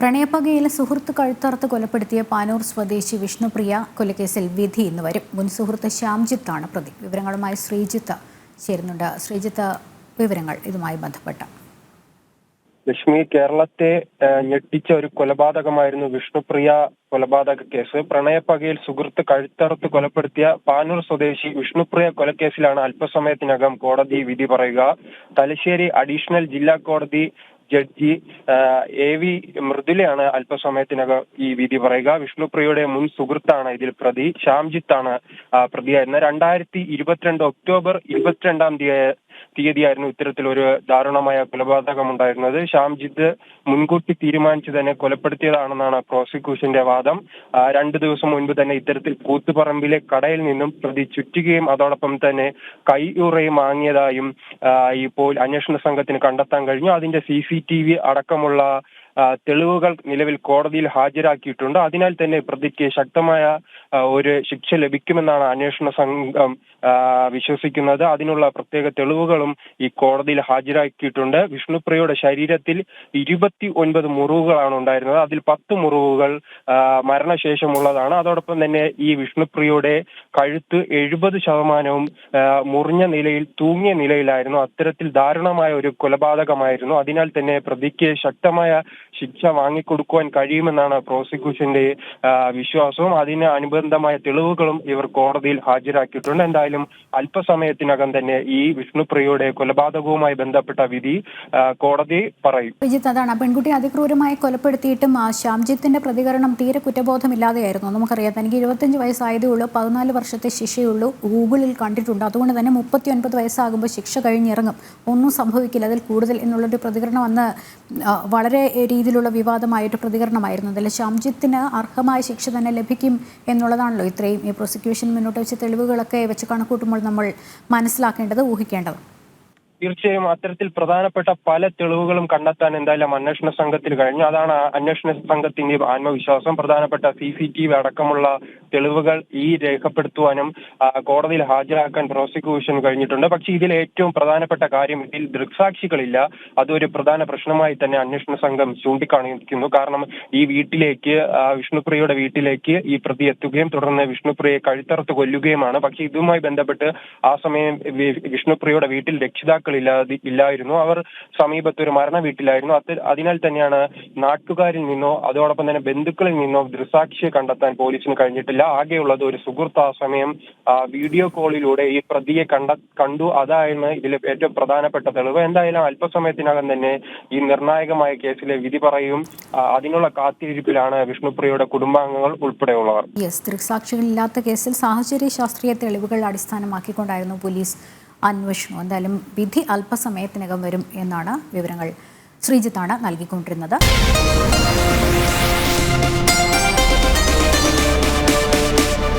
പ്രണയപ്പകയിൽ സുഹൃത്ത് കഴുത്തറുത്ത് കൊലപ്പെടുത്തിയ പാനൂർ സ്വദേശി വിഷ്ണുപ്രിയ കൊലക്കേസിൽ വിധി ഇന്ന് വരും. മുൻ സുഹൃത്ത് ശ്യാംജിത്താണ് പ്രതി. വിവരങ്ങളുമായി ശ്രീജിത്ത് ചേരുന്നുണ്ട്. ശ്രീജിത്ത്, വിവരങ്ങൾ ഇതുമായി ബന്ധപ്പെട്ട. ലക്ഷ്മി, കേരളത്തെ ഞെട്ടിച്ച ഒരു കൊലപാതകമായിരുന്നു വിഷ്ണുപ്രിയ കൊലപാതക കേസ്. പ്രണയപ്പകയിൽ സുഹൃത്ത് കഴുത്തറുത്ത് കൊലപ്പെടുത്തിയ പാനൂർ സ്വദേശി വിഷ്ണുപ്രിയ കൊലക്കേസിലാണ് അല്പസമയത്തിനകം കോടതി വിധി പറയുക. തലശ്ശേരി അഡീഷണൽ ജില്ലാ കോടതി ജഡ്ജി AV മൃദുലയാണ് അല്പസമയത്തിനകം ഈ വിധി പറയുക. വിഷ്ണുപ്രിയയുടെ മുൻ സുഹൃത്താണ് ഇതിൽ പ്രതി. ശ്യാംജിത്താണ് പ്രതിയായിരുന്നത്. 2022 ഒക്ടോബർ 22 തീയതിയായിരുന്നു ഇത്തരത്തിലൊരു ദാരുണമായ കൊലപാതകം ഉണ്ടായിരുന്നത്. ശ്യാംജിത്ത് മുൻകൂട്ടി തീരുമാനിച്ചു തന്നെ കൊലപ്പെടുത്തിയതാണെന്നാണ് പ്രോസിക്യൂഷന്റെ വാദം. 2 ദിവസം മുൻപ് തന്നെ ഇത്തരത്തിൽ കൂത്തുപറമ്പിലെ കടയിൽ നിന്നും പ്രതി ചുറ്റുകയും അതോടൊപ്പം തന്നെ കൈയുറയും വാങ്ങിയതായും ഇപ്പോൾ അന്വേഷണ സംഘത്തിന് കണ്ടെത്താൻ കഴിഞ്ഞു. അതിന്റെ CCTV അടക്കമുള്ള തെളിവുകൾ നിലവിൽ കോടതിയിൽ ഹാജരാക്കിയിട്ടുണ്ട്. അതിനാൽ തന്നെ പ്രതിക്ക് ശക്തമായ ഒരു ശിക്ഷ ലഭിക്കുമെന്നാണ് അന്വേഷണ സംഘം വിശ്വസിക്കുന്നത്. അതിനുള്ള പ്രത്യേക തെളിവുകളും ഈ കോടതിയിൽ ഹാജരാക്കിയിട്ടുണ്ട്. വിഷ്ണുപ്രിയയുടെ ശരീരത്തിൽ 29 മുറിവുകളാണ് ഉണ്ടായിരുന്നത്. അതിൽ 10 മുറിവുകൾ മരണശേഷമുള്ളതാണ്. അതോടൊപ്പം തന്നെ ഈ വിഷ്ണുപ്രിയയുടെ കഴുത്ത് 70% മുറിഞ്ഞ നിലയിൽ, തൂങ്ങിയ നിലയിലായിരുന്നു. അത്തരത്തിൽ ദാരുണമായ ഒരു കൊലപാതകമായിരുന്നു. അതിനാൽ തന്നെ പ്രതിക്ക് ശക്തമായ ശിക്ഷ വാങ്ങിക്കൊടുക്കുവാൻ കഴിയുമെന്നാണ് പ്രോസിക്യൂഷന്റെ വിശ്വാസവും. അതിന് അനുബന്ധമായ തെളിവുകളും ഇവർ കോടതിയിൽ ഹാജരാക്കിയിട്ടുണ്ട്. എന്തായാലും അല്പസമയത്തിനകം തന്നെ ഈ വിഷ്ണുപ്രിയയുടെ കൊലപാതകവുമായി ബന്ധപ്പെട്ട വിധി കോടതി പറയും. അതാണ്, പെൺകുട്ടി അതിക്രൂരമായി കൊലപ്പെടുത്തിയിട്ടും ശ്യാംജിത്തിന്റെ പ്രതികരണം തീരെ കുറ്റബോധമില്ലാതെയായിരുന്നു. നമുക്കറിയാം, തനിക്ക് 25 വയസ്സായതേ ഉള്ളൂ, 14 വർഷത്തെ ശിക്ഷയുള്ളൂ, ഗൂഗിളിൽ കണ്ടിട്ടുണ്ട്. അതുകൊണ്ട് തന്നെ 39 വയസ്സാകുമ്പോൾ ശിക്ഷ കഴിഞ്ഞിറങ്ങും, ഒന്നും സംഭവിക്കില്ല, അതിൽ കൂടുതൽ എന്നുള്ളൊരു പ്രതികരണം അന്ന് വളരെ രീതിയിലുള്ള വിവാദമായിട്ട് പ്രതികരണമായിരുന്നു. അതിൽ ശ്യാംജിത്തിന് അർഹമായ ശിക്ഷ തന്നെ ലഭിക്കും എന്നുള്ളതാണല്ലോ ഇത്രയും ഈ പ്രോസിക്യൂഷൻ മുന്നോട്ട് വെച്ച തെളിവുകളൊക്കെ വെച്ച് കണക്കൂട്ടുമ്പോൾ നമ്മൾ മനസ്സിലാക്കേണ്ടത്, ഊഹിക്കേണ്ടത്. തീർച്ചയായും അത്തരത്തിൽ പ്രധാനപ്പെട്ട പല തെളിവുകളും കണ്ടെത്താൻ എന്തായാലും അന്വേഷണ സംഘത്തിൽ കഴിഞ്ഞു. അതാണ് അന്വേഷണ സംഘത്തിന്റെ ആത്മവിശ്വാസം. പ്രധാനപ്പെട്ട CCTV അടക്കമുള്ള തെളിവുകൾ രേഖപ്പെടുത്തുവാനും കോടതിയിൽ ഹാജരാക്കാൻ പ്രോസിക്യൂഷൻ കഴിഞ്ഞിട്ടുണ്ട്. പക്ഷേ ഇതിൽ ഏറ്റവും പ്രധാനപ്പെട്ട കാര്യം, ഇതിൽ ദൃക്സാക്ഷികളില്ല. അതൊരു പ്രധാന പ്രശ്നമായി തന്നെ അന്വേഷണ സംഘം ചൂണ്ടിക്കാണിക്കുന്നു. കാരണം ഈ വീട്ടിലേക്ക്, വിഷ്ണുപ്രിയയുടെ വീട്ടിലേക്ക് ഈ പ്രതി എത്തുകയും തുടർന്ന് വിഷ്ണുപ്രിയയെ കഴുത്തറുത്ത് കൊല്ലുകയുമാണ്. പക്ഷേ ഇതുമായി ബന്ധപ്പെട്ട് ആ സമയം വിഷ്ണുപ്രിയയുടെ വീട്ടിൽ രക്ഷിതാക്കൾ ഇല്ലായിരുന്നു. അവർ സമീപത്തൊരു മരണ വീട്ടിലായിരുന്നു. അതിനാൽ തന്നെയാണ് നാട്ടുകാരിൽ നിന്നോ അതോടൊപ്പം തന്നെ ബന്ധുക്കളിൽ നിന്നോ ദൃക്സാക്ഷിയെ കണ്ടെത്താൻ പോലീസിന് കഴിഞ്ഞിട്ടില്ല. ആകെയുള്ളത് ഒരു സുഹൃത്ത് ആ സമയം വീഡിയോ കോളിലൂടെ ഈ പ്രതിയെ കണ്ടു. അതായിരുന്നു ഇതിലെ ഏറ്റവും പ്രധാനപ്പെട്ട തെളിവ്. എന്തായാലും അല്പസമയത്തിനകം തന്നെ ഈ നിർണായകമായ കേസിലെ വിധി പറയും. അതിനുള്ള കാത്തിരിപ്പിലാണ് വിഷ്ണുപ്രിയയുടെ കുടുംബാംഗങ്ങൾ ഉൾപ്പെടെയുള്ളവർ. ദൃക്സാക്ഷികളില്ലാത്ത കേസിൽ സാഹചര്യ ശാസ്ത്രീയ തെളിവുകൾ അടിസ്ഥാനമാക്കിക്കൊണ്ടായിരുന്നു പോലീസ് അന്വേഷണം. എന്തായാലും വിധി അല്പസമയത്തിനകം വരും എന്നാണ് വിവരങ്ങൾ ശ്രീജിത്താണ് നൽകിക്കൊണ്ടിരുന്നത്.